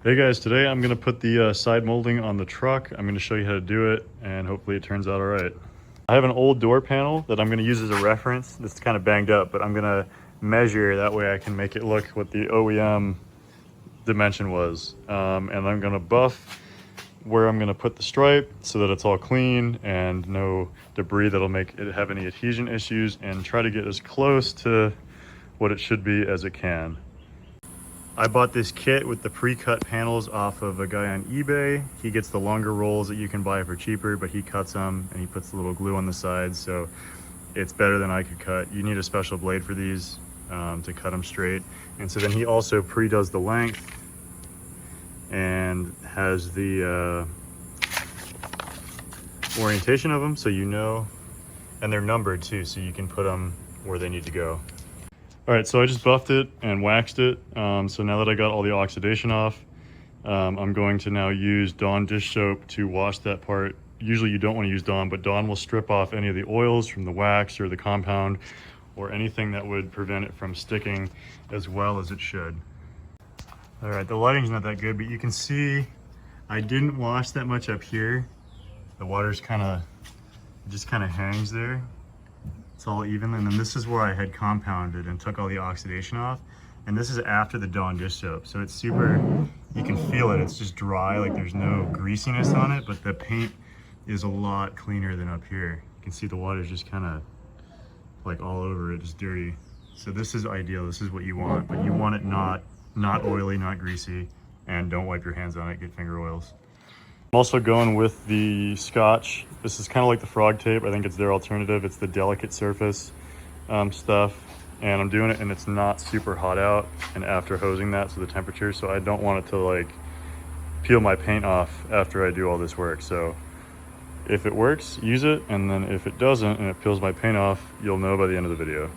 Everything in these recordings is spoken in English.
Hey guys, today I'm gonna put the side molding on the truck. I'm gonna show you how to do it and hopefully it turns out all right. I have an old door panel that I'm gonna use as a reference. It's kind of banged up, but I'm gonna measure, that way I can make it look what the OEM dimension was. And I'm gonna buff where I'm gonna put the stripe so that it's all clean and no debris that'll make it have any adhesion issues, and try to get as close to what it should be as it can. I bought this kit with the pre-cut panels off of a guy on eBay. He gets the longer rolls that you can buy for cheaper, but he cuts them and he puts a little glue on the sides, so it's better than I could cut. You need a special blade for these to cut them straight. And so then he also pre-does the length and has the orientation of them, so you know, and they're numbered too, so you can put them where they need to go. All right, so I just buffed it and waxed it. So now that I got all the oxidation off, I'm going to now use Dawn dish soap to wash that part. Usually you don't want to use Dawn, but Dawn will strip off any of the oils from the wax or the compound or anything that would prevent it from sticking as well as it should. All right, the lighting's not that good, but you can see I didn't wash that much up here. The water's just kind of hangs there. It's all even, and then this is where I had compounded and took all the oxidation off, and this is after the Dawn dish soap, so it's super, you can feel it, it's just dry, like there's no greasiness on it, but the paint is a lot cleaner than up here. You can see the water's just kind of like all over it, just dirty. So this is ideal, this is what you want, but you want it not oily, not greasy, and don't wipe your hands on it, get finger oils. I'm also going with the Scotch. This is kind of like the frog tape. I think it's their alternative. It's the delicate surface stuff. And I'm doing it, and it's not super hot out and after hosing that, so the temperature, so I don't want it to like peel my paint off after I do all this work. So if it works, use it, and then if it doesn't and it peels my paint off, you'll know by the end of the video.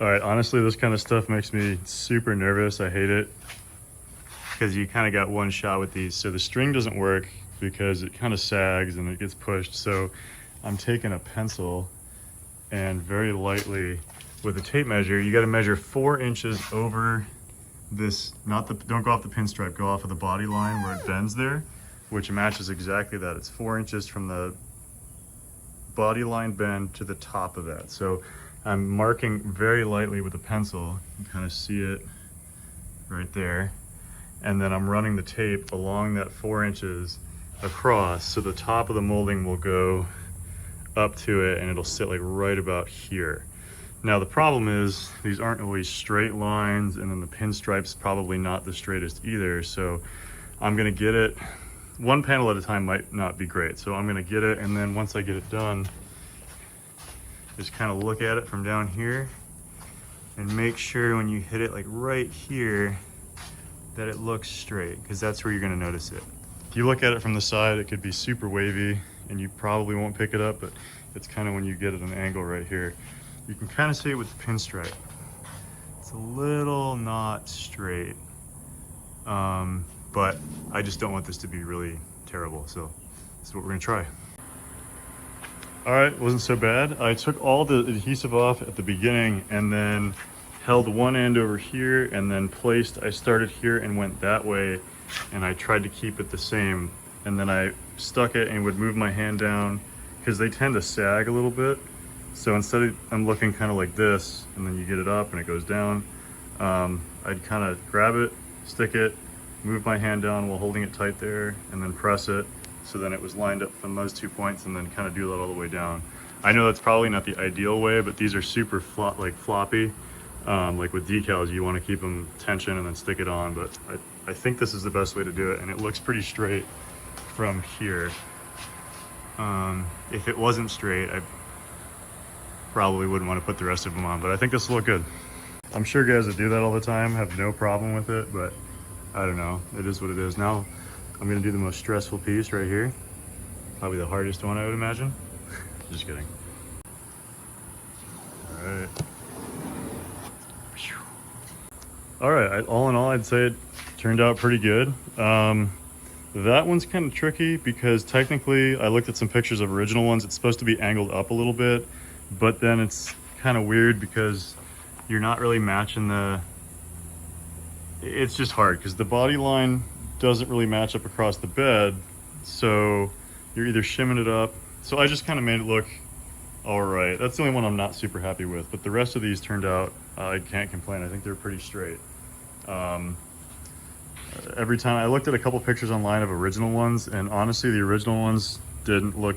All right, honestly, this kind of stuff makes me super nervous. I hate it, because you kind of got one shot with these. So the string doesn't work because it kind of sags and it gets pushed. So I'm taking a pencil and very lightly with a tape measure, you got to measure 4 inches over this, don't go off the pinstripe, go off of the body line where it bends there, which matches exactly that. It's 4 inches from the body line bend to the top of that. So I'm marking very lightly with a pencil. You can kind of see it right there. And then I'm running the tape along that 4 inches across, so the top of the molding will go up to it and it'll sit like right about here. Now the problem is these aren't always straight lines, and then the pinstripe's probably not the straightest either. So I'm gonna get it, one panel at a time might not be great. So I'm gonna get it, and then once I get it done, just kind of look at it from down here and make sure when you hit it like right here that it looks straight, because that's where you're going to notice it. If you look at it from the side, it could be super wavy and you probably won't pick it up, but it's kind of when you get at an angle right here. You can kind of see it with the pinstripe. It's a little not straight, but I just don't want this to be really terrible, so this is what we're going to try. All right, wasn't so bad. I took all the adhesive off at the beginning and then held one end over here and then I started here and went that way, and I tried to keep it the same, and then I stuck it and would move my hand down because they tend to sag a little bit. So instead of, I'm looking kind of like this, and then you get it up and it goes down, I'd kind of grab it, stick it, move my hand down while holding it tight there, and then press it. So then it was lined up from those 2 points, and then kind of do that all the way down. I know that's probably not the ideal way, but these are super floppy. Like with decals, you want to keep them tension and then stick it on, but I think this is the best way to do it, and it looks pretty straight from here. If it wasn't straight, I probably wouldn't want to put the rest of them on, but I think this will look good. I'm sure guys that do that all the time have no problem with it, but I don't know, it is what it is. Now I'm going to do the most stressful piece right here, probably the hardest one I would imagine. Just kidding. All right, all in all, I'd say it turned out pretty good. That one's kind of tricky because technically I looked at some pictures of original ones. It's supposed to be angled up a little bit, but then it's kind of weird because you're not really matching it's just hard because the body line doesn't really match up across the bed. So you're either shimming it up. So I just kind of made it look all right. That's the only one I'm not super happy with, but the rest of these turned out, I can't complain. I think they're pretty straight. Every time I looked at a couple pictures online of original ones, and honestly, the original ones didn't look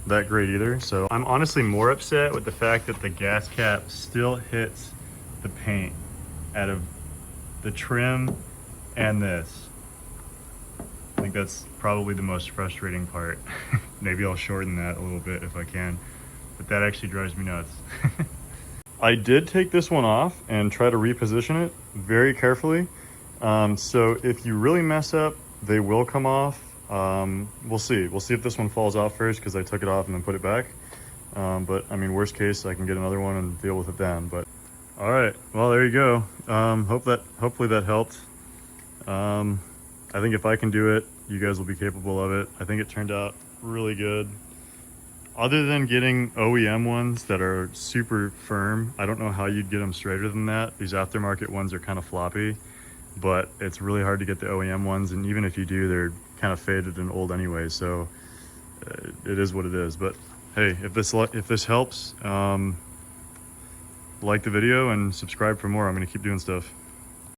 that great either. So I'm honestly more upset with the fact that the gas cap still hits the paint out of the trim and this. I think that's probably the most frustrating part. Maybe I'll shorten that a little bit if I can, but that actually drives me nuts. I did take this one off and try to reposition it very carefully. So if you really mess up, they will come off. We'll see. We'll see if this one falls off first because I took it off and then put it back. But I mean, worst case, I can get another one and deal with it then. But all right, well, there you go. Hopefully that helped. I think if I can do it, you guys will be capable of it. I think it turned out really good. Other than getting OEM ones that are super firm, I don't know how you'd get them straighter than that. These aftermarket ones are kind of floppy, but it's really hard to get the OEM ones, and even if you do, they're kind of faded and old anyway, so it is what it is. But hey, if this helps, like the video and subscribe for more. I'm going to keep doing stuff.